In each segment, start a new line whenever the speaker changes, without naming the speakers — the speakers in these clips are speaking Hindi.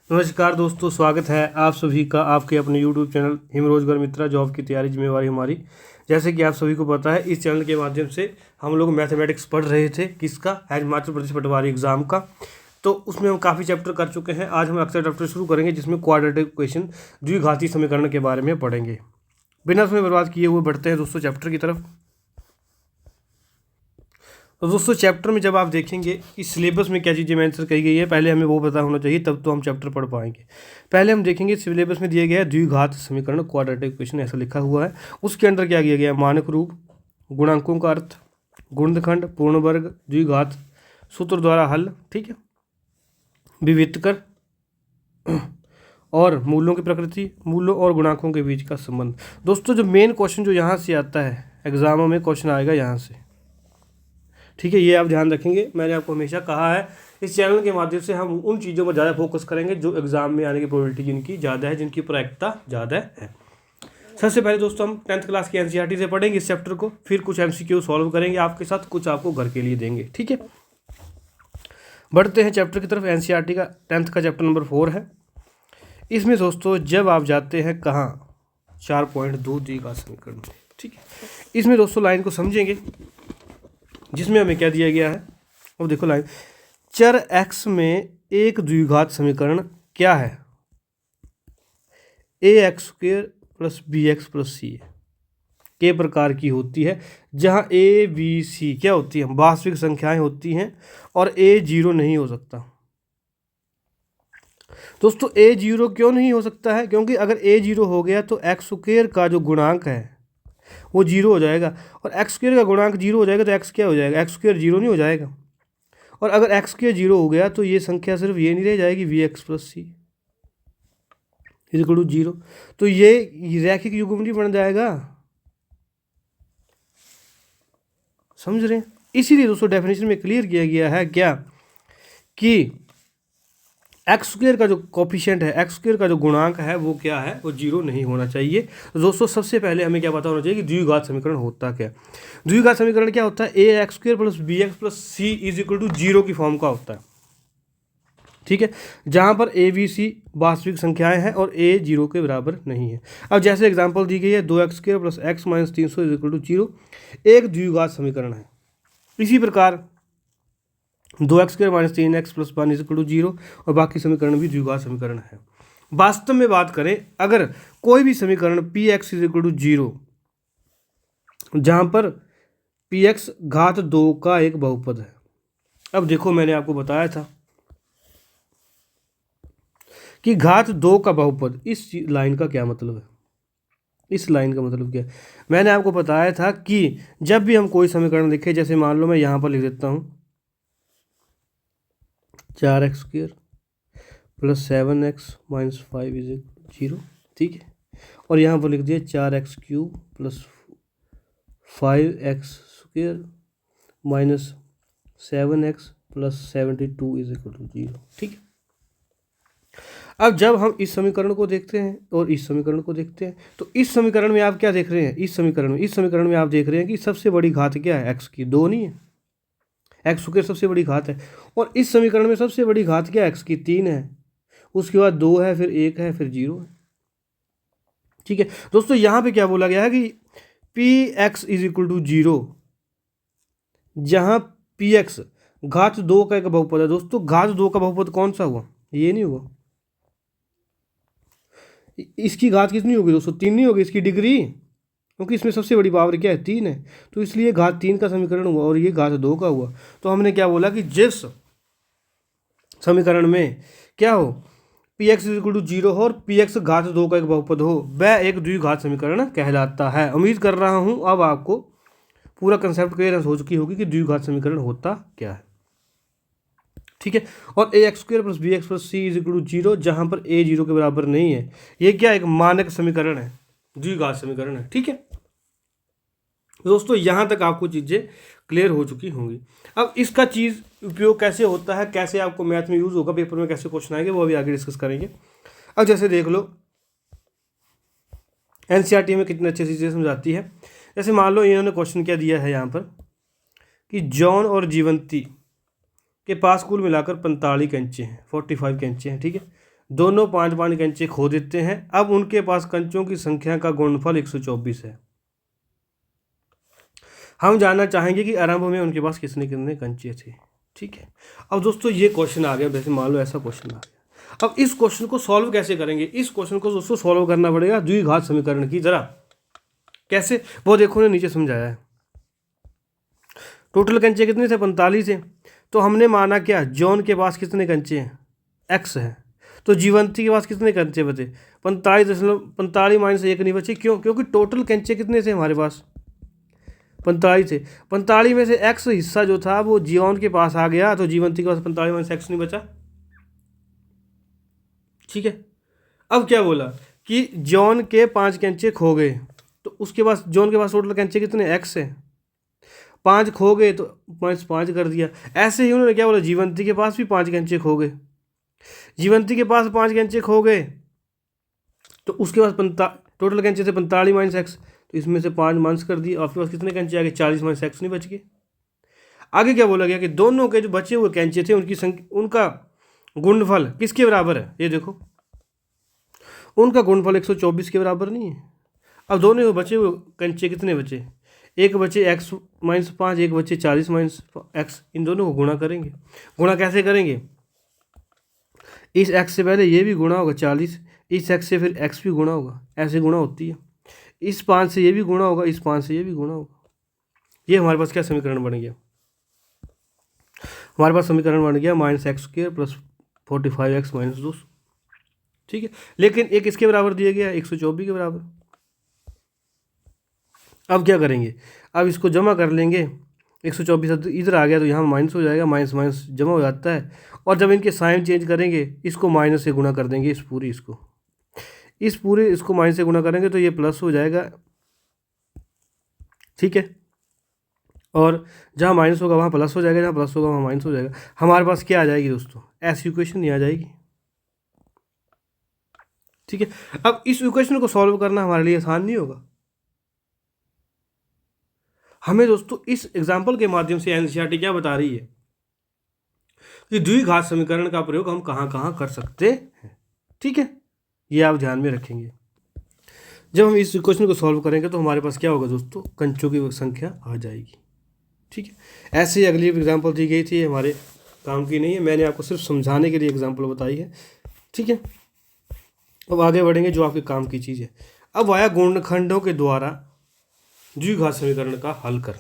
नमस्कार दोस्तों, स्वागत है आप सभी का आपके अपने YouTube चैनल हिम रोजगार मित्रा जॉब की तैयारी जिम्मेवारी हमारी। जैसे कि आप सभी को पता है, इस चैनल के माध्यम से हम लोग मैथमेटिक्स पढ़ रहे थे। किसका? हिमाचल प्रदेश पटवारी एग्जाम का। तो उसमें हम काफ़ी चैप्टर कर चुके हैं। आज हम अक्सर चैप्टर शुरू करेंगे जिसमें क्वाड्रेटिक इक्वेशन द्विघाती समीकरण के बारे में पढ़ेंगे। बिना समय बर्बाद किए हुए बढ़ते हैं दोस्तों चैप्टर की तरफ। तो दोस्तों चैप्टर में जब आप देखेंगे इस सिलेबस में क्या चीज़ें मेंशन कही गई है, पहले हमें वो पता होना चाहिए, तब तो हम चैप्टर पढ़ पाएंगे। पहले हम देखेंगे सिलेबस में दिया गया है द्विघात समीकरण क्वाड्रेटिक इक्वेशन, ऐसा लिखा हुआ है। उसके अंदर क्या किया गया है? मानक रूप, गुणांकों का अर्थ, गुणनखंड, पूर्ण वर्ग, द्विघात, सूत्र द्वारा हल, ठीक है, विविधकर और मूल्यों की प्रकृति, मूल्यों और गुणांकों के बीच का संबंध। दोस्तों जो मेन क्वेश्चन जो यहाँ से आता है एग्जामों में, क्वेश्चन आएगा यहाँ से, ठीक है। ये आप ध्यान रखेंगे। मैंने आपको हमेशा कहा है इस चैनल के माध्यम से हम उन चीज़ों पर ज़्यादा फोकस करेंगे जो एग्जाम में आने की प्रोबेबिलिटी जिनकी ज़्यादा है, जिनकी प्रायिकता ज़्यादा है। सबसे पहले दोस्तों हम 10th क्लास की एनसीईआरटी से पढ़ेंगे इस चैप्टर को, फिर कुछ एमसीक्यू सॉल्व करेंगे आपके साथ, कुछ आपको घर के लिए देंगे, ठीक है। बढ़ते हैं चैप्टर की तरफ। एनसीईआरटी का 10th का चैप्टर नंबर 4 है। इसमें दोस्तों जब आप जाते हैं कहाँ, 4.2 द्विघात समीकरण में, ठीक है। इसमें दोस्तों लाइन को समझेंगे जिसमें हमें क्या दिया गया है। अब देखो लाइन, चर x में एक द्विघात समीकरण क्या है? ax² plus bx plus c के प्रकार की होती है, जहां a b c क्या होती है? वास्तविक संख्याएं होती हैं और a 0 नहीं हो सकता। दोस्तों a 0 क्यों नहीं हो सकता है? क्योंकि अगर a 0 हो गया तो x² का जो गुणांक है वो 0 हो जाएगा, और x² का गुणांक 0 हो जाएगा तो x क्या हो जाएगा? x² 0 नहीं हो जाएगा। और अगर x² 0 हो गया तो ये संख्या सिर्फ ये नहीं रह जाएगी vx plus c equal to 0, तो ये रैखिक युग्मनी बन जाएगा। समझ रहे हैं? इसीलिए दोस्तों डेफिनेशन में क्लियर किया गया है क्या कि x² का जो कोफिशिएंट है, x² का जो गुणांक है वो क्या है? वो 0 नहीं होना चाहिए। तो दोस्तों सबसे पहले हमें क्या पता होना चाहिए कि द्विघात समीकरण होता क्या है। द्विघात समीकरण क्या होता है? ax² plus bx plus c is equal to 0 की फॉर्म का होता है, ठीक है, जहां पर a b c वास्तविक संख्याएं हैं और a 0 के बराबर नहीं है। अब जैसे एग्जांपल दी गई है 2x² plus x minus 300 is equal to 0, एक द्विघात समीकरण है। इसी प्रकार 2x² minus 3x plus 1 is equal to 0, और बाकी समीकरण भी द्विघात समीकरण है। वास्तव में बात करें, अगर कोई भी समीकरण px इज इक्वल टू 0 जहां पर px घात 2 का एक बहुपद है। अब देखो मैंने आपको बताया था कि घात 2 का बहुपद, इस लाइन का क्या मतलब है? इस लाइन का मतलब क्या है? मैंने आपको बताया था कि जब भी हम कोई समीकरण लिखे, जैसे मान लो मैं यहां पर लिख देता हूं 4x² plus 7x minus 5 is 0, ठीक है, और यहाँ पर लिख दिया 4x³ plus 5x² minus 7x plus 72 is equal to 0, ठीक है। अब जब हम इस समीकरण को देखते हैं और इस समीकरण को देखते हैं, तो इस समीकरण में आप क्या देख रहे हैं? इस समीकरण में आप देख रहे हैं कि सबसे बड़ी घात क्या है? x की, 2 नहीं है, x² सबसे बड़ी घात है। और इस समीकरण में सबसे बड़ी घात क्या है? x की, 3 है, उसके बाद 2 है, फिर 1 है, फिर 0 है, ठीक है। दोस्तों यहाँ पे क्या बोला गया है कि px इज इक्वल टू 0, जहां px घात 2 का एक बहुपद है। दोस्तों घात 2 का बहुपद कौन सा हुआ? ये नहीं हुआ, इसकी घात कितनी होगी दोस्तों? 3 नहीं होगी, इसकी डिग्री, क्योंकि इसमें सबसे बड़ी पावर क्या है? 3 है, तो इसलिए घात 3 का समीकरण हुआ और ये घात 2 का हुआ। तो हमने क्या बोला कि जिस समीकरण में क्या हो, px इज इक्वल टू 0 हो और px घात 2 का एक बहुपद हो, वह एक द्विघात समीकरण कहलाता है। उम्मीद कर रहा हूं अब आपको पूरा कंसेप्ट क्लियर हो चुकी होगी कि द्विघात समीकरण होता क्या है, ठीक है। और ax² plus bx plus c is equal to 0, जहां पर a 0 के बराबर नहीं है। ये क्या? एक मानक समीकरण है, द्विघात समीकरण है, ठीक है। दोस्तों यहां तक आपको चीजें क्लियर हो चुकी होंगी। अब इसका चीज उपयोग कैसे होता है, कैसे आपको मैथ में यूज होगा, पेपर में कैसे क्वेश्चन आएंगे, वो अभी आगे डिस्कस करेंगे। अब जैसे देख लो एनसीईआरटी में कितने अच्छे चीजें समझाती है। जैसे मान लो इन्होंने क्वेश्चन क्या दिया है यहाँ पर कि जॉन और जीवंती के पास कुल मिलाकर 45 कैंचे हैं, 45 कैंचे हैं, ठीक है। दोनों 5-5 कंचे खो देते हैं। अब उनके पास कंचों की संख्या का गुणनफल 124 है। हम जानना चाहेंगे कि आरंभ में उनके पास कितने कितने कंचे थे। ठीक है, अब दोस्तों ये क्वेश्चन आ गया, वैसे मान लो ऐसा क्वेश्चन आ गया। अब इस क्वेश्चन को सॉल्व कैसे करेंगे? इस क्वेश्चन को दोस्तों सॉल्व करना पड़ेगा द्विघात समीकरण की तरह। कैसे, वो देखो ने नीचे समझाया है। टोटल कंचे कितने थे? 45 थे। तो हमने माना क्या, जॉन के पास कितने कंचे हैं? एक्स है। तो जीवंती के पास कितने कंचे बचे? 45 माइनस 1 नहीं बचे। क्यों? क्योंकि टोटल कंचे कितने थे हमारे पास? 45 थे। 45 में से एक्स हिस्सा जो था वो जीवन के पास आ गया, तो जीवंती के पास 45 माइनस एक्स नहीं बचा। ठीक है, अब क्या बोला कि जॉन के 5 कंचे खो गए, तो उसके पास, जॉन के पास टोटल कंचे कितने? एक्स है। 5 खो गए तो माइनस 5 कर दिया। ऐसे ही उन्होंने क्या बोला, जीवंती के पास भी 5 कंचे खो गए। जीवंती के पास 5 कंचे खो गए तो उसके पास टोटल कंचे थे 45 माइनस एक्स, तो इसमें से 5 माइनस कर दिए। आपके पास कितने कंचे आ गए? 40 माइनस एक्स नहीं बच गए। आगे क्या बोला गया कि दोनों के जो बचे हुए कंचे थे उनकी संख्या, उनका गुणनफल किसके बराबर है? ये देखो, उनका गुणनफल 124 के बराबर नहीं है। अब दोनों के बचे हुए कंचे कितने बचे? एक बचे एक्स माइनस 5, एक बचे 40 माइनस एक्स। इन दोनों को गुणा करेंगे। गुणा कैसे करेंगे? इस एक्स से पहले ये भी गुणा होगा 40, इस एक्स से फिर एक्स भी गुणा होगा, ऐसे गुणा होती है। इस 5 से ये भी गुणा होगा, इस 5 से ये भी गुणा होगा। ये हमारे पास क्या समीकरण बन गया? हमारे पास समीकरण बन गया -x² प्लस 45x माइनस 2। ठीक है, लेकिन एक इसके बराबर दिया गया 124 के बराबर। अब क्या करेंगे? अब इसको जमा कर लेंगे। 124 इधर आ गया तो यहाँ माइनस हो जाएगा, माइनस माइनस जमा हो जाता है। और जब इनके साइन चेंज करेंगे, इसको माइनस से गुणा कर देंगे, इस पूरे इसको माइनस से गुणा करेंगे तो ये प्लस हो जाएगा। ठीक है, और जहाँ माइनस होगा वहाँ प्लस हो जाएगा, जहाँ प्लस होगा वहाँ माइनस हो जाएगा। हमारे पास क्या आ जाएगी दोस्तों? ऐसी इक्वेशन नहीं आ जाएगी। ठीक है, अब इस इक्वेशन को सॉल्व करना हमारे लिए आसान नहीं होगा। हमें दोस्तों इस एग्जाम्पल के माध्यम से एनसीईआरटी क्या बता रही है कि द्विघात समीकरण का प्रयोग हम कहाँ कहाँ कर सकते हैं। ठीक है, ये आप ध्यान में रखेंगे। जब हम इस इक्वेशन को सॉल्व करेंगे तो हमारे पास क्या होगा दोस्तों? कंचों की संख्या आ जाएगी। ठीक है, ऐसे ही अगली एग्जाम्पल दी गई थी, हमारे काम की नहीं है, मैंने आपको सिर्फ समझाने के लिए एग्जाम्पल बताई है। ठीक है, अब आगे बढ़ेंगे जो आपके काम की चीज़ है। अब आया गुणनखंडों के द्वारा द्विघात समीकरण का हल कर।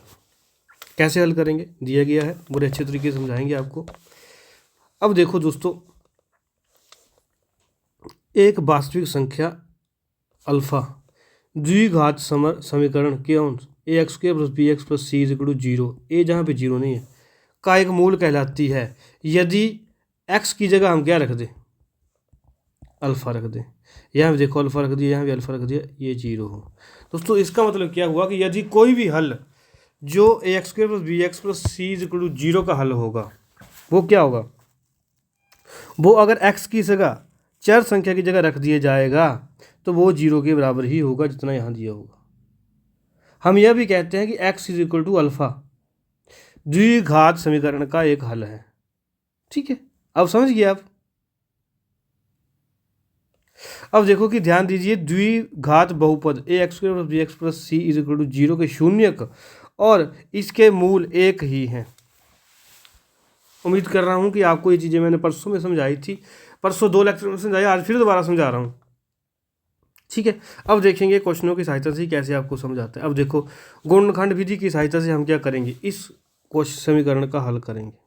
कैसे हल करेंगे दिया गया है, बड़े अच्छे तरीके से समझाएंगे आपको। अब देखो दोस्तों, एक वास्तविक संख्या अल्फा द्विघात समीकरण के अंश ax² plus bx plus c = 0, ए जहाँ पे 0 नहीं है, का एक मूल कहलाती है यदि x की जगह हम क्या रख दें? अल्फा रख दें। यहाँ भी देखो अल्फा रख दिया, यहाँ भी अल्फा रख दिया, ये 0 हो। दोस्तों इसका मतलब क्या हुआ कि यदि कोई भी हल जो ax² plus bx plus c = 0 का हल होगा, वो क्या होगा? वो अगर x की जगह चर संख्या की जगह रख दिया जाएगा तो वो 0 के बराबर ही होगा जितना यहाँ दिया होगा। हम यह भी कहते हैं कि x = अल्फा द्विघात समीकरण का एक हल है। ठीक है, अब समझ गए आप। अब देखो कि ध्यान दीजिए, द्विघात बहुपद ax² plus bx plus c = 0 के शून्यक और इसके मूल एक ही हैं। उम्मीद कर रहा हूँ कि आपको ये चीज़ें मैंने परसों में समझाई थी, परसों 2 लेक्चर में समझाई, आज फिर दोबारा समझा रहा हूँ। ठीक है, अब देखेंगे क्वेश्चनों की सहायता से कैसे आपको समझ आता है। अब देखो, गुणनखंड विधि की सहायता से हम क्या करेंगे? इस क्वेश्चन समीकरण का हल करेंगे।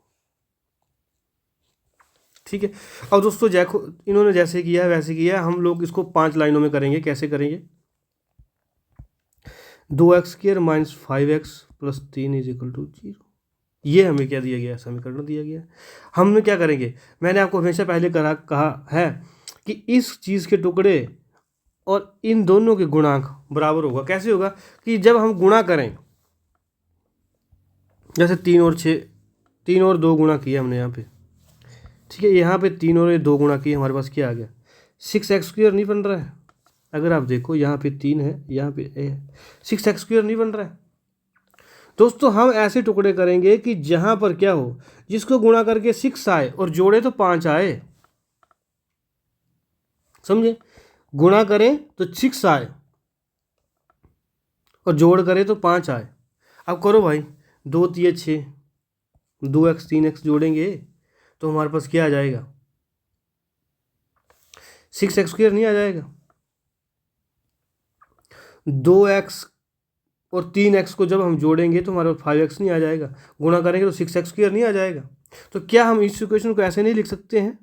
ठीक है, अब दोस्तों देखो, इन्होंने जैसे किया है वैसे किया है, हम लोग इसको 5 लाइनों में करेंगे। कैसे करेंगे? 2x² माइनस 5x प्लस 3 = 0, ये हमें क्या दिया गया? समीकरण दिया गया। हम क्या करेंगे? मैंने आपको हमेशा पहले कहा है कि इस चीज़ के टुकड़े और इन दोनों के गुणांक बराबर होगा। कैसे होगा? कि जब हम गुणा करें, जैसे 3 और 6, 3 और 2 गुणा किया हमने यहाँ पे। ठीक है, यहाँ पे 3 और 2 गुणा किए, हमारे पास क्या आ गया? 6x² नहीं बन रहा है। अगर आप देखो यहाँ पे 3 है, यहाँ पे a है, 6x² नहीं बन रहा है। दोस्तों हम ऐसे टुकड़े करेंगे कि जहाँ पर क्या हो, जिसको गुणा करके 6 आए और जोड़े तो 5 आए। समझे? गुणा करें तो 6 आए और जोड़ करें तो 5 आए। अब करो भाई, 2 3 6, 2x 3x जोड़ेंगे तो हमारे पास क्या आ जाएगा? 6x² नहीं आ जाएगा? 2x और 3x को जब हम जोड़ेंगे तो हमारे पास 5x नहीं आ जाएगा? गुणा करेंगे तो 6x² नहीं आ जाएगा? तो क्या हम इस इक्वेशन को ऐसे नहीं लिख सकते हैं?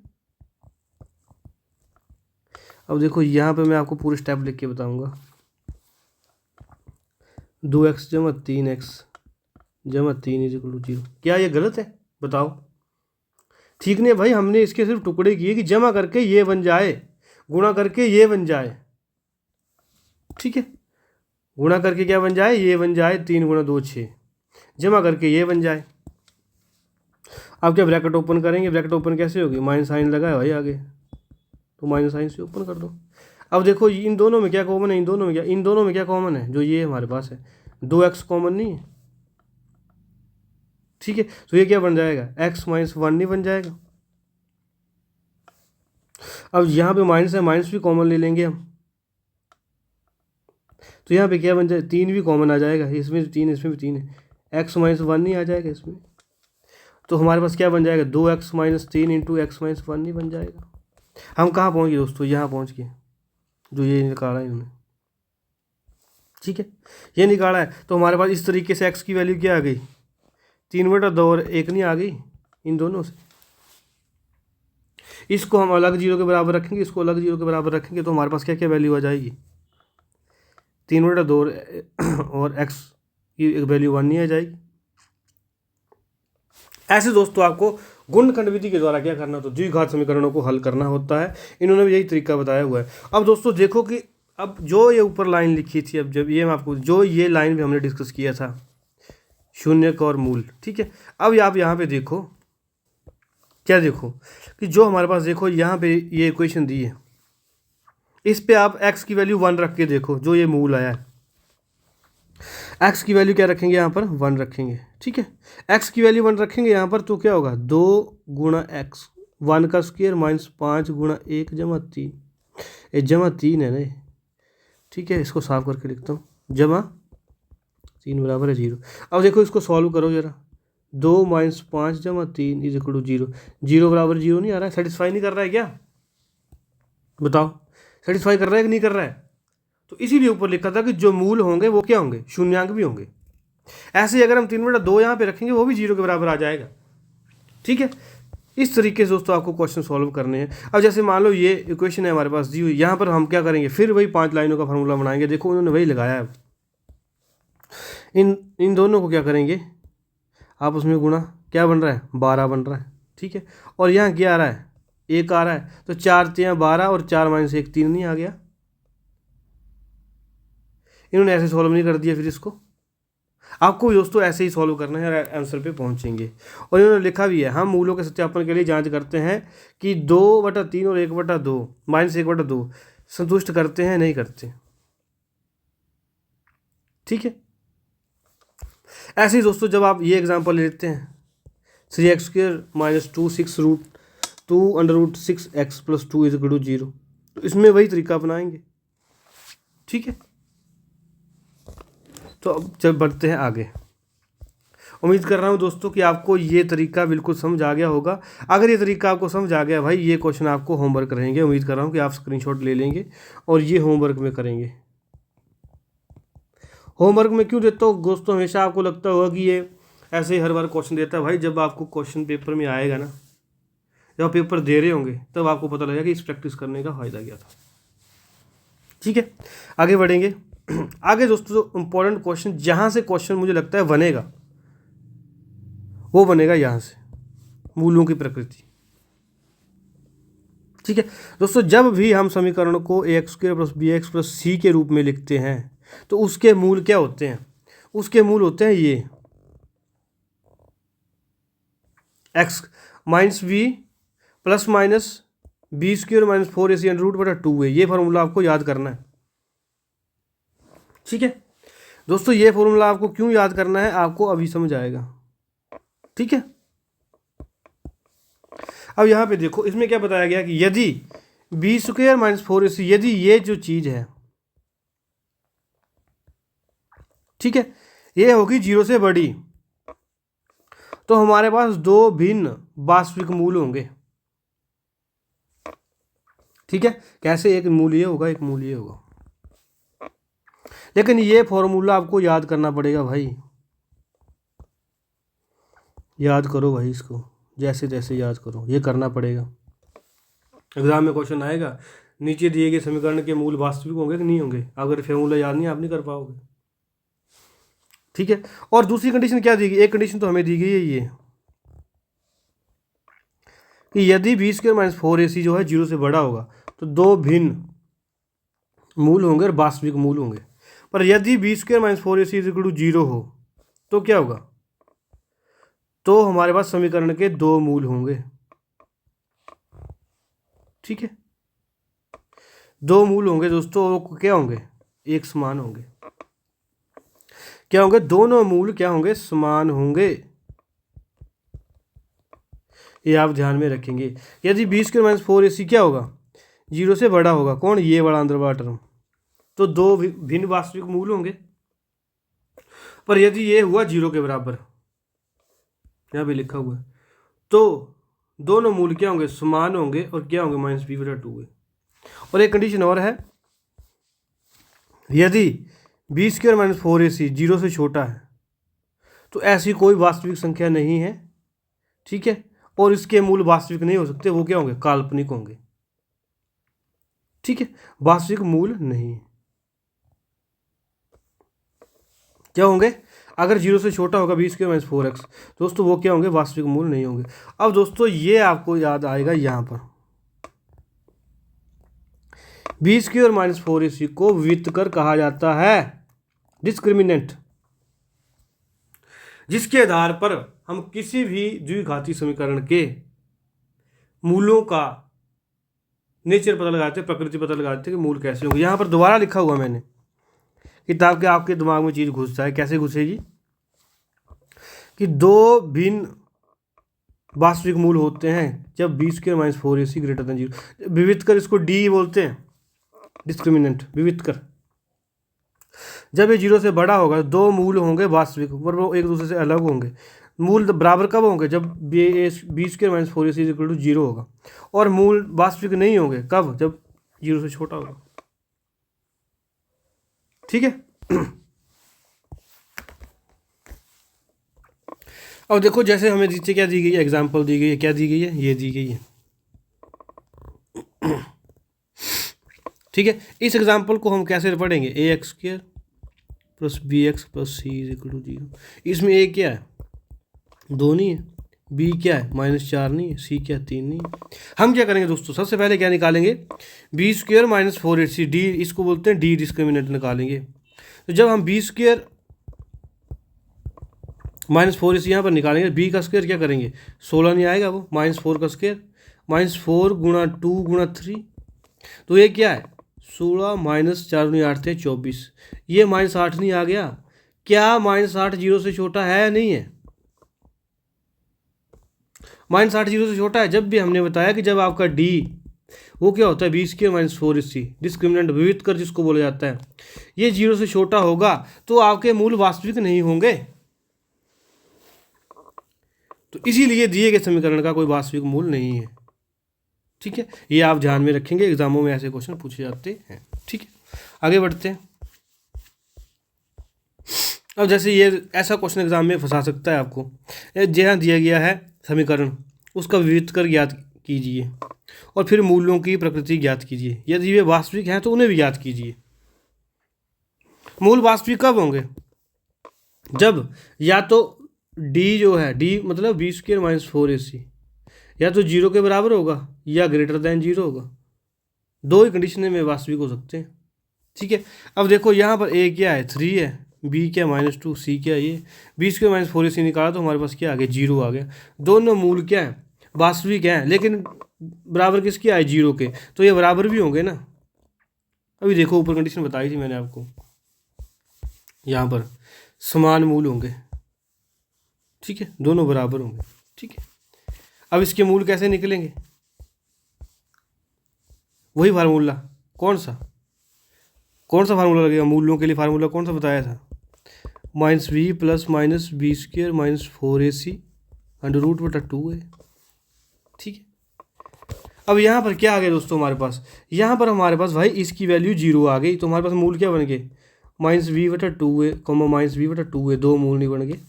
अब देखो यहाँ पे मैं आपको पूरे स्टेप लिख के बताऊंगा। 2x जमा 3x जमा 3 इज इक्वल टू 0। क्या ये गलत है? बताओ। ठीक नहीं भाई, हमने इसके सिर्फ टुकड़े किए कि जमा करके ये बन जाए, गुणा करके ये बन जाए। ठीक है, गुणा करके क्या बन जाए? ये बन जाए 3 गुणा 2 6, जमा करके ये बन जाए। अब क्या ब्रैकेट ओपन करेंगे? ब्रैकेट ओपन कैसे होगी? माइनस साइन लगा है भाई आगे, तो माइनस साइन से ओपन कर दो। अब देखो इन दोनों में क्या कॉमन है? इन दोनों में क्या कॉमन है? जो ये हमारे पास है 2x कॉमन नहीं है। ठीक है, तो ये क्या बन जाएगा? x - 1 नहीं बन जाएगा? अब यहाँ पे माइनस है, माइनस भी कॉमन ले लेंगे हम, तो यहाँ पे क्या बन जाए? 3 भी कॉमन आ जाएगा, इसमें 3 इसमें भी 3 है, x - 1 नहीं आ जाएगा इसमें, तो हमारे पास क्या बन जाएगा? 2x - 3 इंटू x - 1 नहीं बन जाएगा? हम कहाँ पहुँच गए दोस्तों? यहाँ पहुँच गए, जो ये निकाला है इन्होंने। ठीक है, ये निकाला है, तो हमारे पास इस तरीके से x की वैल्यू क्या आ गई? 3/2 और 1 नहीं आ गई इन दोनों से? इसको हम अलग 0 के बराबर रखेंगे, इसको अलग 0 के बराबर रखेंगे, तो हमारे पास क्या क्या वैल्यू आ जाएगी? 3/2 और x की एक वैल्यू 1 नहीं आ जाएगी? ऐसे दोस्तों आपको गुणनखंड विधि के द्वारा क्या करना होता है? द्विघात समीकरणों को हल करना होता है। इन्होंने भी यही तरीका बताया हुआ है। अब दोस्तों देखो कि अब जो ये ऊपर लाइन लिखी थी, अब जब ये मैं आपको जो ये लाइन भी हमने डिस्कस किया था, शून्यक और मूल। ठीक है, अब आप यहाँ पे देखो, क्या देखो कि जो हमारे पास देखो यहाँ पे ये इक्वेशन दी है, इस पे आप x की वैल्यू 1 रख के देखो, जो ये मूल आया है x की वैल्यू क्या रखेंगे? यहाँ पर 1 रखेंगे। ठीक है, x की वैल्यू 1 रखेंगे यहाँ पर, तो क्या होगा? 2 गुणा x, 1 का स्क्वायर माइनस 5 गुणा 1 जमा 3, ये जमा 3 है ना? ठीक है, इसको साफ करके लिखता हूँ, जमा 3 बराबर है 0। अब देखो इसको सॉल्व करो जरा, 2 - 5 जमा 3 इज इक्वल टू 0। 0 बराबर 0 नहीं आ रहा है? सेटिस्फाई नहीं कर रहा है क्या? बताओ, सेटिस्फाई कर रहा है कि नहीं कर रहा है? तो इसीलिए ऊपर लिखा था कि जो मूल होंगे वो क्या होंगे? शून्यांक भी होंगे। ऐसे ही अगर हम 3/2 यहाँ पे रखेंगे, वो भी 0 के बराबर आ जाएगा। ठीक है, इस तरीके से दोस्तों आपको क्वेश्चन सॉल्व करने हैं। अब जैसे मान लो ये इक्वेशन है हमारे पास दी हुई, यहाँ पर हम क्या करेंगे? फिर वही 5 लाइनों का फार्मूला बनाएंगे। देखो उन्होंने वही लगाया है। इन दोनों को क्या करेंगे? आप उसमें गुणा, क्या बन रहा है? 12 बन रहा है। ठीक है, और यहाँ क्या आ रहा है? 1 आ रहा है, तो 4 3 12 और 4 - 1 3 नहीं आ गया? इन्होंने ऐसे सॉल्व नहीं कर दिया, फिर इसको आपको दोस्तों ऐसे ही सॉल्व करना है, आंसर पे पहुंचेंगे। और इन्होंने लिखा भी है, हम मूलों के सत्यापन के लिए जांच करते हैं कि 2/3 और 1/2 -1/2 संतुष्ट करते हैं नहीं करते। ठीक है, ऐसे ही दोस्तों जब आप ये एग्जांपल लेते हैं 3x² - 2 6√2 √6x + 2 = 0, तो इसमें वही तरीका अपनाएंगे। ठीक है, तो अब जब बढ़ते हैं आगे, उम्मीद कर रहा हूँ दोस्तों कि आपको ये तरीका बिल्कुल समझ आ गया होगा। अगर ये तरीका आपको समझ आ गया भाई, ये क्वेश्चन आपको होमवर्क रहेंगे। उम्मीद कर रहा हूँ कि आप स्क्रीनशॉट ले लेंगे और ये होमवर्क में करेंगे। होमवर्क में क्यों देता हूँ दोस्तों? हमेशा आपको लगता होगा कि ये ऐसे ही हर बार क्वेश्चन देता है। भाई जब आपको क्वेश्चन पेपर में आएगा ना, जब पेपर दे रहे होंगे, तब आपको पता लगेगा कि इस प्रैक्टिस करने का फ़ायदा क्या था। ठीक है, आगे बढ़ेंगे। आगे दोस्तों जो इम्पोर्टेंट क्वेश्चन, जहाँ से क्वेश्चन मुझे लगता है बनेगा, वो बनेगा यहाँ से, मूलों की प्रकृति। ठीक है दोस्तों, जब भी हम समीकरण को ax² + bx + c के रूप में लिखते हैं, तो उसके मूल क्या होते हैं? उसके मूल होते हैं ये x - b ± b² - 4ac√2 है। ये फार्मूला आपको याद करना है। ठीक है दोस्तों, ये फार्मूला आपको क्यों याद करना है, आपको अभी समझ आएगा। ठीक है, अब यहाँ पे देखो, इसमें क्या बताया गया कि यदि बी स्क्वायर माइनस 4ac, यदि ये जो चीज है, ठीक है, ये होगी 0 से बड़ी, तो हमारे पास दो भिन्न वास्तविक मूल होंगे। ठीक है, कैसे? एक मूल ये होगा, एक मूल ये होगा। लेकिन ये फॉर्मूला आपको याद करना पड़ेगा भाई, याद करो भाई, इसको जैसे तैसे याद करो, ये करना पड़ेगा। एग्जाम में क्वेश्चन आएगा, नीचे दिए गए समीकरण के मूल वास्तविक होंगे कि नहीं होंगे, अगर फॉर्मूला याद नहीं आप नहीं कर पाओगे। ठीक है, और दूसरी कंडीशन क्या दी गई? एक कंडीशन तो हमें दी गई है ये, कि यदि बी स्क्वायर माइनस 4ac जो है 0 से बड़ा होगा तो दो भिन्न मूल होंगे और वास्तविक मूल होंगे। पर यदि B square minus 4ac is equal to 0 हो तो क्या होगा? तो हमारे पास समीकरण के दो मूल होंगे। ठीक है, दो मूल होंगे दोस्तों, वो क्या होंगे? एक समान होंगे। क्या होंगे? दोनों मूल क्या होंगे? समान होंगे। ये आप ध्यान में रखेंगे। यदि बी स्क्वायर माइनस 4ac क्या होगा? 0 से बड़ा होगा। कौन? ये बड़ा अंदर वाला टर्म। तो दो भिन्न वास्तविक मूल होंगे। पर यदि ये हुआ 0 के बराबर, यहाँ पे लिखा हुआ है, तो दोनों मूल क्या होंगे? समान होंगे और क्या होंगे? माइनस b बटा 2 है। और एक कंडीशन और है, यदि बी स्क्वायर माइनस 4ac 0 से छोटा है तो ऐसी कोई वास्तविक संख्या नहीं है। ठीक है, और इसके मूल वास्तविक नहीं हो सकते, वो क्या होंगे? काल्पनिक होंगे। ठीक है, वास्तविक मूल नहीं है। क्या होंगे? अगर 0 से छोटा होगा बी स्क्वायर माइनस 4x, दोस्तों वो क्या होंगे? वास्तविक मूल नहीं होंगे। अब दोस्तों ये आपको याद आएगा, यहाँ पर बी स्क्वायर माइनस 4ac को व्युत्कर कहा जाता है, डिस्क्रिमिनेंट, जिसके आधार पर हम किसी भी द्विघाती समीकरण के मूलों का नेचर पता लगाते हैं, प्रकृति पता लगाते हैं कि मूल कैसे होंगे। यहाँ पर दोबारा लिखा हुआ मैंने, किताब के आपके दिमाग में चीज़ घुसता है। कैसे घुसेगी? कि दो भिन्न वास्तविक मूल होते हैं जब B square minus 4ac greater than 0। विविधकर इसको डी बोलते हैं, डिस्क्रिमिनेंट, विविधकर। जब ये 0 से बड़ा होगा दो मूल होंगे वास्तविक, पर वो एक दूसरे से अलग होंगे। मूल बराबर कब होंगे? जब B square minus 4ac is equal to 0 होगा। और मूल वास्तविक नहीं होंगे कब? जब 0 से छोटा होगा। ठीक है, अब देखो, जैसे हमें नीचे क्या दी गई है? एग्जाम्पल दी गई है। क्या दी गई है? ये दी गई है। ठीक है, इस एग्जाम्पल को हम कैसे पढ़ेंगे? A x square plus b x plus c is equal to 0। इसमें ए क्या है? 2 नहीं है। बी क्या है? -4 नहीं है। सी क्या है? 3 नहीं है। हम क्या करेंगे दोस्तों? सबसे पहले क्या निकालेंगे? B square minus 4ac, D इसको बोलते हैं डी डिस्क्रिमिनेंट निकालेंगे। तो जब हम बी स्क्वायर माइनस 4ac यहाँ पर निकालेंगे, बी का स्क्वायर क्या करेंगे? 16 नहीं आएगा वो, -4 का स्क्वायर, -4 गुणा 2 गुणा 3, तो ये क्या है? 16 -4 नहीं 8 थे 24। ये -8 नहीं आ गया क्या? -8 0 से छोटा है या नहीं है? -8 0 से छोटा है। जब भी हमने बताया कि जब आपका डी वो क्या होता है? B square minus 4ac, discriminant, विविधकर जिसको बोला जाता है, ये 0 से छोटा होगा तो आपके मूल वास्तविक नहीं होंगे। तो इसीलिए दिए गए समीकरण का कोई वास्तविक मूल नहीं है। ठीक है, ये आप ध्यान में रखेंगे, एग्जामों में ऐसे क्वेश्चन पूछे जाते हैं। ठीक है, आगे बढ़ते हैं। अब जैसे ये ऐसा क्वेश्चन एग्जाम में फंसा सकता है आपको, जहाँ दिया गया है समीकरण, उसका विविधकर ज्ञात कीजिए और फिर मूल्यों की प्रकृति ज्ञात कीजिए। यदि वे वास्तविक हैं तो उन्हें भी ज्ञात कीजिए। मूल वास्तविक कब होंगे? जब या तो डी जो है, डी मतलब बी स्क्वायर माइनस 4ac, या तो 0 के बराबर होगा या ग्रेटर देन 0 होगा। दो ही कंडीशन में वास्तविक हो सकते हैं। ठीक है, अब देखो यहाँ पर ए क्या है? 3 है, बी क्या? -2, सी क्या? ये बी स्क्वायर माइनस 4ac निकाला तो हमारे पास क्या आ गया? 0 आ गया। दोनों मूल क्या है? वास्तविक हैं, लेकिन बराबर किसके आए? 0 के, तो ये बराबर भी होंगे ना। अभी देखो ऊपर कंडीशन बताई थी मैंने आपको, यहाँ पर समान मूल होंगे। ठीक है, दोनों बराबर होंगे। ठीक है, अब इसके मूल कैसे निकलेंगे? वही फार्मूला, कौन सा फार्मूला लगेगा मूल्यों के लिए? फार्मूला कौन सा बताया था? Minus B plus minus B square minus 4ac under root बटा 2a। ठीक है, अब यहाँ पर क्या आ गया दोस्तों हमारे पास? यहाँ पर हमारे पास भाई इसकी वैल्यू 0 आ गई, तो हमारे पास मूल क्या बन गए? माइनस बी बटा 2a माइनस बी बटा 2a, दो मूल नहीं बन गए।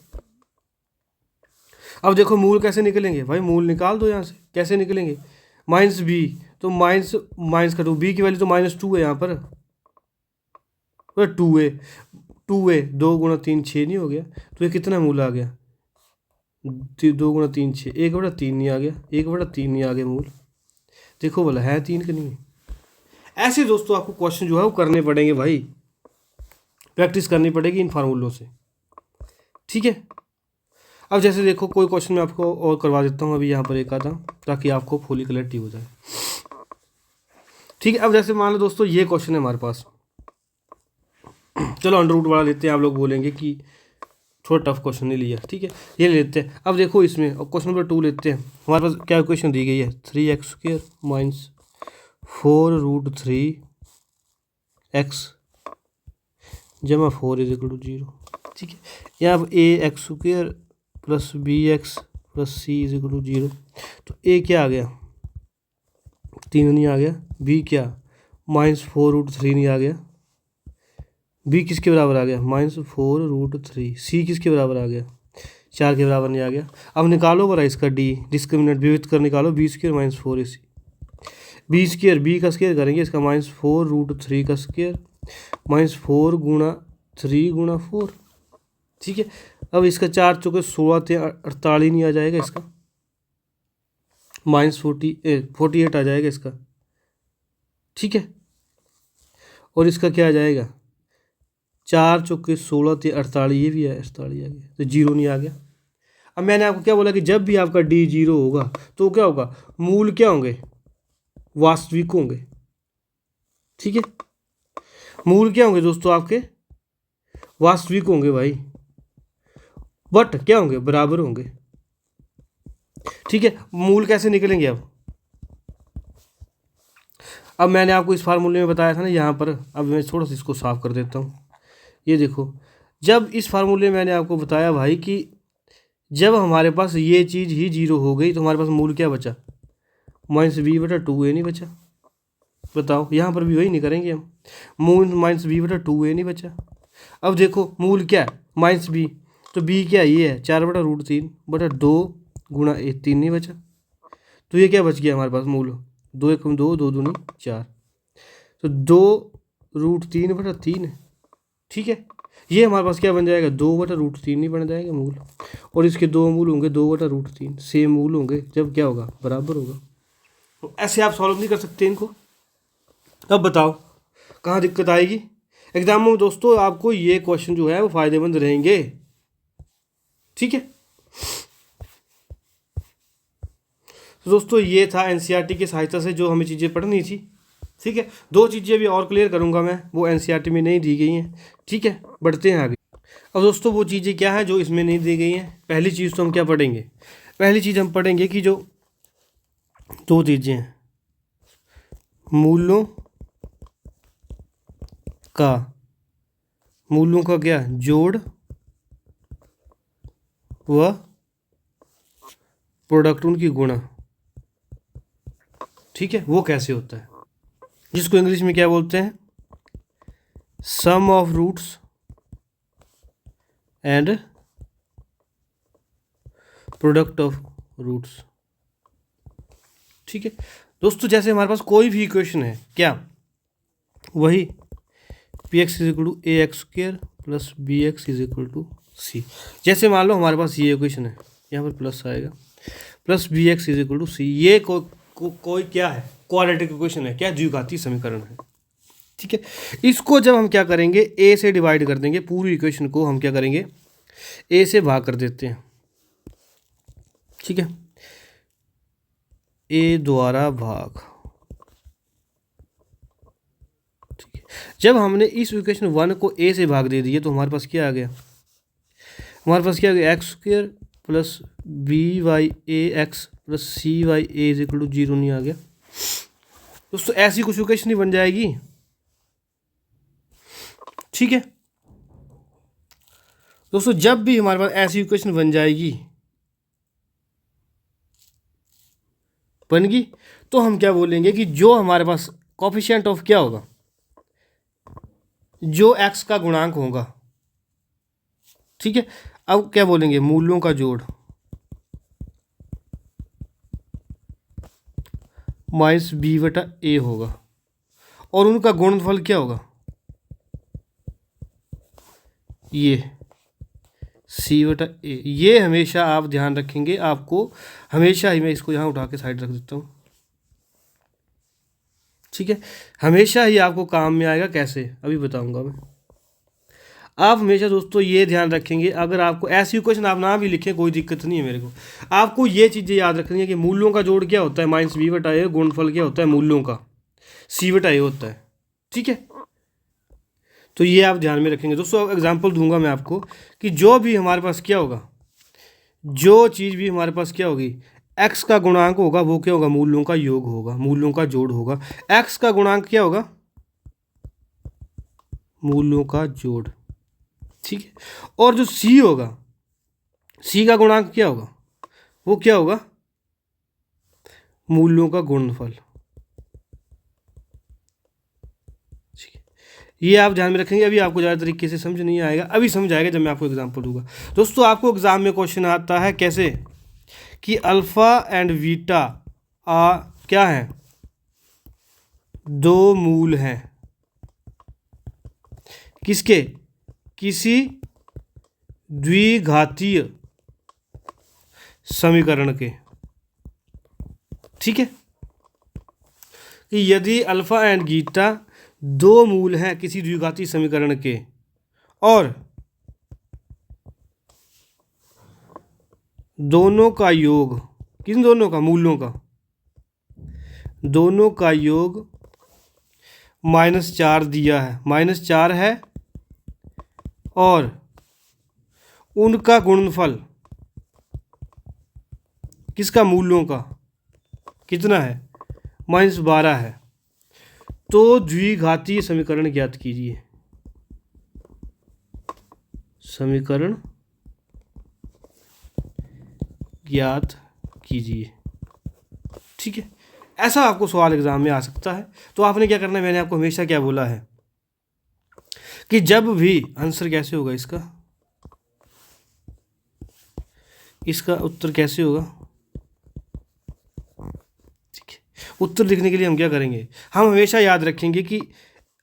अब देखो मूल कैसे निकलेंगे भाई, मूल निकाल दो यहाँ से, कैसे निकलेंगे? माइनस बी, तो माइनस माइनस का 2, बी की वैल्यू तो -2 है यहाँ पर, 2a 2 गुणा 3 6 नहीं हो गया? तो ये कितना मूल आ गया? 2 गुणा 3 6, 1/3 नहीं आ गया? 1/3 नहीं आ गया मूल? देखो बोला है 3 कि नहीं? ऐसे दोस्तों आपको क्वेश्चन जो है वो करने पड़ेंगे भाई, प्रैक्टिस करनी पड़ेगी इन फार्मूलों से। ठीक है, अब जैसे देखो कोई क्वेश्चन मैं आपको और करवा देता हूँ अभी यहाँ पर एक आधा, ताकि आपको फुली क्लैरिटी हो जाए। ठीक है, अब जैसे मान लो दोस्तों ये क्वेश्चन है हमारे पास, चलो अंडर रूट वाला लेते हैं। आप लोग बोलेंगे कि थोड़ा टफ क्वेश्चन नहीं लिया, ठीक है ये ले लेते हैं। अब देखो इसमें क्वेश्चन नंबर 2 लेते हैं। हमारे पास क्या इक्वेशन दी गई है? 3x² माइनस 4√3x जमा 4 इज इक्वल टू 0। ठीक है, यहाँ पर ax² plus bx plus c is equal to 0। तो a क्या आ गया? 3 नहीं आ गया। b क्या? -4√3 नहीं आ गया। b किसके बराबर आ गया? -4√3। c किसके बराबर आ गया? 4 के बराबर नहीं आ गया। अब निकालो बरा इसका d, डिस्क्रिमिनेंट विविध कर निकालो, b² minus 4ac। b² b का स्क्वायर करेंगे इसका -4√3 का स्क्वायर -4 गुणा 3 गुणा 4। ठीक है, अब इसका 4 चौके 16 थे 48 नहीं आ जाएगा इसका? -48 आ जाएगा इसका। ठीक है, और इसका क्या आ जाएगा? 4 चौके 16 थे 48, ये भी है 48 आ गया, तो 0 नहीं आ गया। अब मैंने आपको क्या बोला कि जब भी आपका d 0 होगा तो क्या होगा? मूल क्या होंगे? वास्तविक होंगे। ठीक है, मूल क्या होंगे दोस्तों? आपके वास्तविक होंगे भाई, बट क्या होंगे? बराबर होंगे। ठीक है, मूल कैसे निकलेंगे? अब मैंने आपको इस फार्मूले में बताया था ना यहाँ पर, अब मैं थोड़ा सा इसको साफ कर देता हूँ। ये देखो, जब इस फार्मूले में मैंने आपको बताया भाई कि जब हमारे पास ये चीज़ ही 0 हो गई तो हमारे पास मूल क्या बचा? -b/2a नहीं बचा। बताओ, यहाँ पर भी वही नहीं करेंगे हम, मूल -b/2a नहीं बचा। अब देखो मूल क्या है? -b, तो b क्या ये है? 4/√3/2 गुणा 3 नहीं बचा। तो ये क्या बच गया हमारे पास? मूल 2 1 2, 2 दूनी 4, तो 2√3/3 है। ठीक है, ये हमारे पास क्या बन जाएगा? 2/√3 नहीं बन जाएगा मूल, और इसके दो मूल होंगे 2/√3, सेम मूल होंगे जब क्या होगा? बराबर होगा। तो ऐसे आप सॉल्व नहीं कर सकते इनको। अब बताओ कहाँ दिक्कत आएगी? एग्जाम में दोस्तों आपको ये क्वेश्चन जो है वो फायदेमंद रहेंगे। ठीक है, तो दोस्तों ये था एनसीईआरटी की सहायता से जो हमें चीज़ें पढ़नी थी। ठीक है, 2 चीज़ें अभी और क्लियर करूंगा मैं, वो एनसीईआरटी में नहीं दी गई हैं। ठीक है, बढ़ते हैं आगे। अब दोस्तों वो चीज़ें क्या है जो इसमें नहीं दी गई हैं? पहली चीज़ तो हम क्या पढ़ेंगे? पहली चीज़ हम पढ़ेंगे कि जो 2 चीज़ें हैं, मूलों का क्या? जोड़ व प्रोडक्ट उनकी गुणा। ठीक है, वो कैसे होता है, जिसको इंग्लिश में क्या बोलते हैं? Sum of roots and product of roots. ठीक है दोस्तों, जैसे हमारे पास कोई भी इक्वेशन है, क्या वही px is equal to ax² plus bx is equal to c। जैसे मान लो हमारे पास ये इक्वेशन है, यहाँ पर प्लस आएगा, plus bx is equal to c। ये कोई क्या है? क्वाड्रेटिक इक्वेशन है, क्या? द्विघाती समीकरण है। ठीक है, इसको जब हम क्या करेंगे? a से डिवाइड कर देंगे, पूरी इक्वेशन को हम क्या करेंगे? a से भाग कर देते हैं। ठीक है, a द्वारा भाग। ठीक है, जब हमने इस इक्वेशन 1 को a से भाग दे दिए तो हमारे पास क्या आ गया? हमारे पास क्या आ गया? x² plus by ax plus cy a is equal to 0 नहीं आ गया? दोस्तों ऐसी कुछ इक्वेशन ही बन जाएगी, ठीक है दोस्तों। जब भी हमारे पास ऐसी इक्वेशन बन जाएगी, बन गई, तो हम क्या बोलेंगे कि जो हमारे पास कोफिशिएंट ऑफ क्या होगा, जो एक्स का गुणांक होगा, ठीक है। अब क्या बोलेंगे, मूल्यों का जोड़ माइनस बी बटा ए होगा, और उनका गुणनफल क्या होगा, ये सी बटा ए। ये हमेशा आप ध्यान रखेंगे, आपको हमेशा ही, मैं इसको यहाँ उठा के साइड रख देता हूँ, ठीक है। हमेशा ही आपको काम में आएगा, कैसे अभी बताऊंगा मैं। आप हमेशा दोस्तों ये ध्यान रखेंगे, अगर आपको ऐसी क्वेश्चन आप ना भी लिखें कोई दिक्कत नहीं है मेरे को, आपको ये चीज़ें याद रखनी है कि मूल्यों का जोड़ क्या होता है, माइनस बी बटा ए, गुणनफल क्या होता है मूल्यों का, सी बटा ए होता है, ठीक है। तो ये आप ध्यान में रखेंगे दोस्तों। एग्जाम्पल दूंगा मैं आपको कि जो भी हमारे पास क्या होगा, जो चीज़ भी हमारे पास क्या होगी, एक्स का गुणांक होगा, वो क्या होगा, मूल्यों का योग होगा, मूल्यों का जोड़ होगा। एक्स का गुणांक क्या होगा, मूल्यों का जोड़, ठीक है। और जो सी होगा, सी का गुणांक क्या होगा, वो क्या होगा, मूल्यों का गुणनफल, ठीक है। ये आप ध्यान में रखेंगे। अभी आपको ज़्यादा तरीके से समझ नहीं आएगा, अभी समझ आएगा जब मैं आपको एग्जांपल दूंगा। दोस्तों आपको एग्जाम में क्वेश्चन आता है कैसे, कि अल्फा एंड बीटा क्या है, दो मूल हैं किसके, किसी द्विघातीय समीकरण के, ठीक है। कि यदि अल्फा एंड बीटा दो मूल हैं किसी द्विघाती समीकरण के, और दोनों का योग, किन दोनों का, मूलों का, दोनों का योग -4 दिया है, -4 है, और उनका गुणनफल किसका, मूलों का कितना है, -12 है, तो द्विघातीय समीकरण ज्ञात कीजिए। समीकरण ज्ञात कीजिए, ठीक है। ऐसा आपको सवाल एग्जाम में आ सकता है। तो आपने क्या करना है, मैंने आपको हमेशा क्या बोला है कि जब भी आंसर कैसे होगा इसका उत्तर कैसे होगा, ठीक है। उत्तर लिखने के लिए हम क्या करेंगे, हम हमेशा याद रखेंगे कि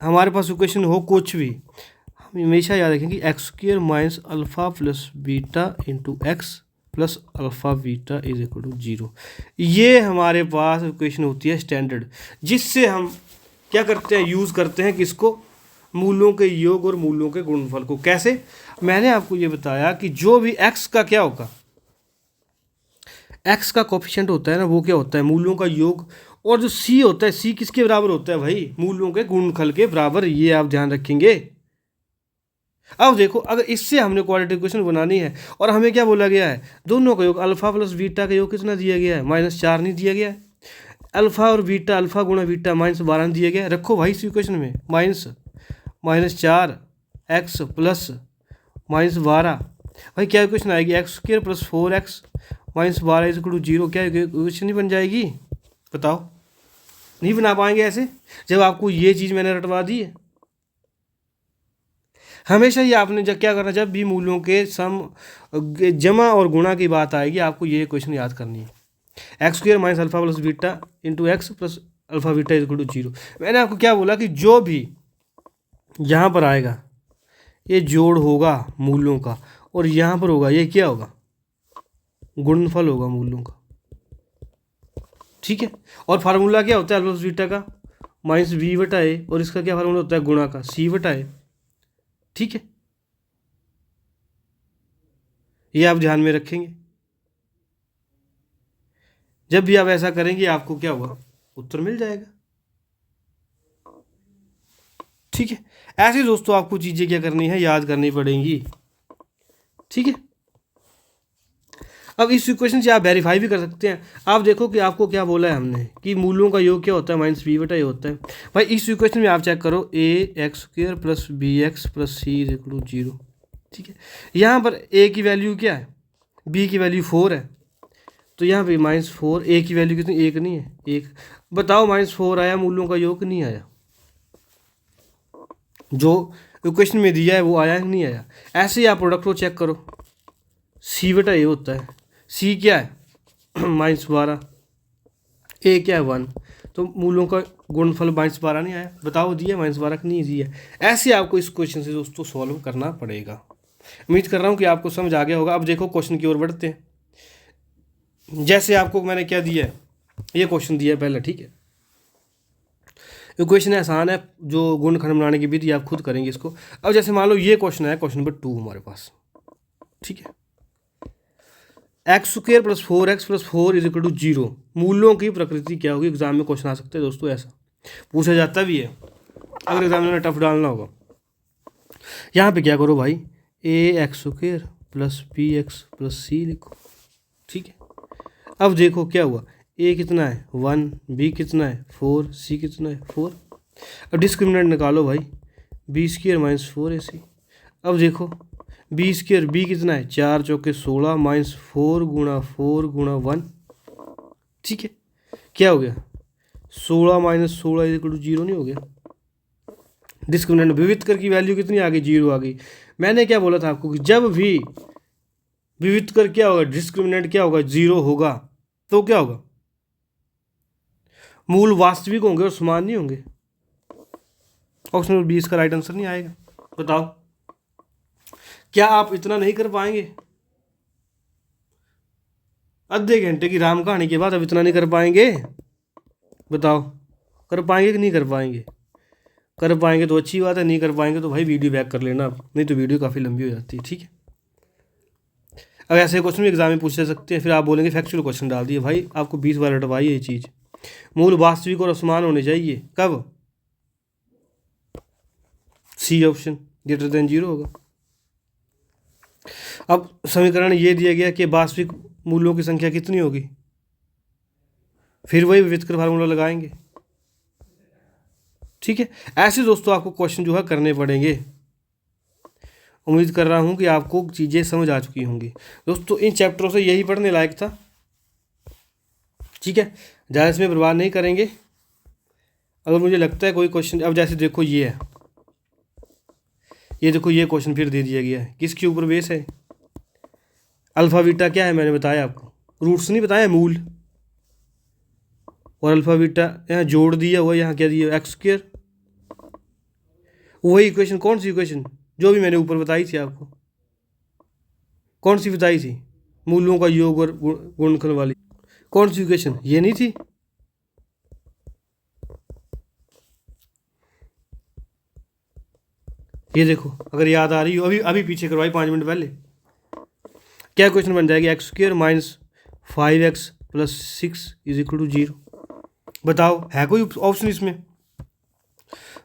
हमारे पास इक्वेशन हो कुछ भी, हम हमेशा याद रखेंगे X square minus alpha plus beta into x plus alpha beta is equal to 0। ये हमारे पास इक्वेशन होती है स्टैंडर्ड, जिससे हम क्या करते हैं, यूज़ करते हैं किसको, मूलों के योग और मूलों के गुणनफल को। कैसे, मैंने आपको ये बताया कि जो भी एक्स का क्या होगा, एक्स का कोफिशिएंट होता है ना, वो क्या होता है, मूलों का योग, और जो सी होता है, सी किसके बराबर होता है भाई, मूलों के गुणनफल के बराबर। ये आप ध्यान रखेंगे। अब देखो, अगर इससे हमने क्वाड्रेटिक इक्वेशन बनानी है, और हमें क्या बोला गया है, दोनों का योग, अल्फा प्लस बीटा का योग कितना दिया गया है, -4 नहीं दिया गया है, अल्फा और बीटा, अल्फा गुणा बीटा -12 दिया गया है। रखो भाई इस इक्वेशन में, -4 एक्स प्लस -12, भाई क्या इक्वेशन आएगी, X square plus 4x -12 is equal to 0। क्या इक्वेशन नहीं बन जाएगी, बताओ, नहीं बना पाएंगे ऐसे, जब आपको ये चीज़ मैंने रटवा दी है। हमेशा ही आपने जब क्या करना, जब भी मूल्यों के सम, जमा और गुणा की बात आएगी, आपको ये क्वेश्चन याद करनी है, x square minus alpha plus beta into x plus alpha beta is equal to 0। मैंने आपको क्या बोला कि जो भी यहाँ पर आएगा ये जोड़ होगा मूल्यों का, और यहाँ पर होगा ये क्या होगा, गुणनफल होगा मूल्यों का, ठीक है। और फार्मूला क्या होता है अल्फा प्लस बीटा का, -b बटा ए, और इसका क्या फार्मूला होता है, गुणा का c बटा ए, ठीक है। ये आप ध्यान में रखेंगे, जब भी आप ऐसा करेंगे आपको क्या होगा, उत्तर मिल जाएगा, ठीक है। ऐसे दोस्तों आपको चीज़ें क्या करनी है, याद करनी पड़ेंगी, ठीक है। अब इस इक्वेशन से आप वेरीफाई भी कर सकते हैं। आप देखो कि आपको क्या बोला है हमने कि मूलों का योग क्या होता है, माइनस बी बटा ए होता है। भाई इस इक्वेशन में आप चेक करो a x square plus b x plus c is equal to 0। ठीक है, यहाँ पर ए की वैल्यू क्या है, बी की वैल्यू 4 है, तो यहाँ पे -4, ए की वैल्यू कितनी, 1 नहीं है, 1। बताओ -4 आया, मूलों का योग नहीं आया, जो इक्वेशन में दिया है वो आया नहीं आया। ऐसे ही आप प्रोडक्ट को चेक करो, सी बटा ए होता है, सी क्या है -12, ए क्या है 1, तो मूलों का गुणनफल -12 नहीं आया। बताओ दिया -12 कि नहीं दिया। ऐसे आपको इस क्वेश्चन से दोस्तों सॉल्व करना पड़ेगा। उम्मीद कर रहा हूँ कि आपको समझ आ गया होगा। अब देखो क्वेश्चन की ओर बढ़ते हैं। जैसे आपको मैंने क्या दिया है, ये क्वेश्चन दिया है पहले, ठीक है। इक्वेशन आसान है, जो गुणनखंड बनाने की विधि आप खुद करेंगे इसको। अब जैसे मान लो ये क्वेश्चन है, क्वेश्चन नंबर 2 हमारे पास, ठीक है। X square plus 4x plus 4 is equal to 0, मूल्यों की प्रकृति क्या होगी। एग्जाम में क्वेश्चन आ सकते हैं दोस्तों, ऐसा पूछा जाता भी है, अगर एग्जाम में टफ डालना होगा। यहाँ पे क्या करो भाई, a x square plus b x plus c लिखो, ठीक है। अब देखो क्या हुआ, ए कितना है 1, बी कितना है 4, सी कितना है 4। अब डिस्क्रिमिनेंट निकालो भाई, बी स्क्र माइनस 4ac। अब देखो बी स्क्र, बी कितना है 4 चौके 16 -4 गुणा 4 गुणा 1, ठीक है। क्या हो गया 16 - 16 इक्वल टू 0 नहीं हो गया। डिस्क्रिमिनेंट विविधकर की वैल्यू कितनी आ गई, 0 आ गई। मैंने क्या बोला था आपको कि जब भी विविधकर क्या होगा, डिस्क्रिमिनेंट क्या होगा, 0 होगा, तो क्या होगा, मूल वास्तविक होंगे और समान नहीं होंगे। ऑप्शन नंबर 20 का राइट आंसर नहीं आएगा। बताओ क्या आप इतना नहीं कर पाएंगे, आधे घंटे की राम कहानी के बाद अब इतना नहीं कर पाएंगे। बताओ कर पाएंगे कि नहीं कर पाएंगे। कर पाएंगे तो अच्छी बात है, नहीं कर पाएंगे तो भाई वीडियो बैक कर लेना, नहीं तो वीडियो काफ़ी लंबी हो जाती है, ठीक है। अब ऐसे क्वेश्चन भी एग्जाम में पूछ सकते हैं, फिर आप बोलेंगे फैक्चुअल क्वेश्चन डाल दिए। भाई आपको 20 बार रटवाई है ये चीज़, मूल वास्तविक और असमान होने चाहिए। कब, सी ऑप्शन ग्रेटर देन 0 होगा। अब समीकरण ये दिया गया कि वास्तविक मूल्यों की संख्या कितनी होगी, फिर वही विविधकर फार्मूला लगाएंगे, ठीक है। ऐसे दोस्तों आपको क्वेश्चन जो है करने पड़ेंगे। उम्मीद कर रहा हूँ कि आपको चीज़ें समझ आ चुकी होंगी दोस्तों। इन चैप्टरों से यही पढ़ने लायक था, ठीक है। ज़्यादा इसमें बर्बाद नहीं करेंगे। अगर मुझे लगता है कोई क्वेश्चन, अब जैसे देखो ये है, ये देखो ये क्वेश्चन फिर दे दिया गया है, किसके ऊपर बेस है, अल्फा बीटा क्या है मैंने बताया आपको, रूट्स नहीं बताया, मूल। और अल्फा बीटा यहाँ जोड़ दिया हुआ, यहाँ क्या दिया एक्स स्क्र। वही इक्वेशन, कौन सी इक्वेशन, जो भी मैंने ऊपर बताई थी आपको, कौन सी बताई थी, मूलों का योग और गुणनखंड वाली, कौन सी इक्वेशन, ये नहीं थी। ये देखो अगर याद आ रही हो, अभी अभी पीछे करवाई 5 मिनट पहले। क्या क्वेश्चन बन जाएगी, x square minus 5x plus 6 is equal to 0। बताओ है कोई ऑप्शन इसमें,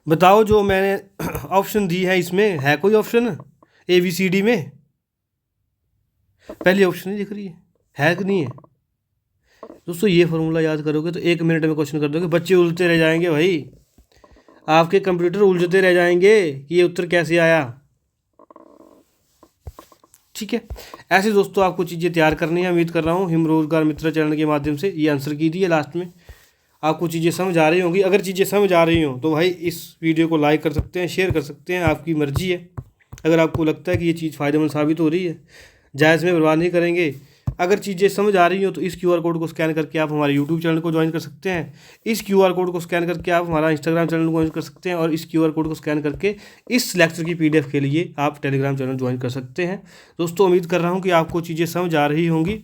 बताओ जो मैंने ऑप्शन दी है इसमें है कोई ऑप्शन ABCD में, पहली ऑप्शन नहीं दिख रही है कि नहीं है। दोस्तों ये फॉर्मूला याद करोगे तो 1 मिनट में क्वेश्चन कर दोगे। बच्चे उलझते रह जाएंगे भाई, आपके कंप्यूटर उलझते रह जाएंगे कि ये उत्तर कैसे आया, ठीक है। ऐसे दोस्तों आपको चीज़ें तैयार करनी है। उम्मीद कर रहा हूँ हिम रोजगार मित्र चैनल के माध्यम से ये आंसर की थी लास्ट में, आपको चीज़ें समझ आ रही होंगी। अगर चीज़ें समझ आ रही हों तो भाई इस वीडियो को लाइक कर सकते हैं, शेयर कर सकते हैं, आपकी मर्जी है। अगर आपको लगता है कि ये चीज़ फ़ायदेमंद साबित हो रही है, जायज़ में बर्बाद नहीं करेंगे। अगर चीज़ें समझ आ रही हो तो इस QR कोड को स्कैन करके आप हमारे YouTube चैनल को ज्वाइन कर सकते हैं। इस QR कोड को स्कैन करके आप हमारा Instagram चैनल को ज्वाइन कर सकते हैं। और इस QR कोड को स्कैन करके इस लेक्चर की PDF के लिए आप टेलीग्राम चैनल ज्वाइन कर सकते हैं। दोस्तों उम्मीद कर रहा हूँ कि आपको चीज़ें समझ आ रही होंगी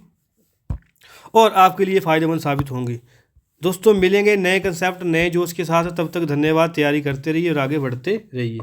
और आपके लिए फ़ायदेमंद साबित होंगी। दोस्तों मिलेंगे नए कंसेप्ट नए जोश के साथ, तब तक धन्यवाद। तैयारी करते रहिए और आगे बढ़ते रहिए।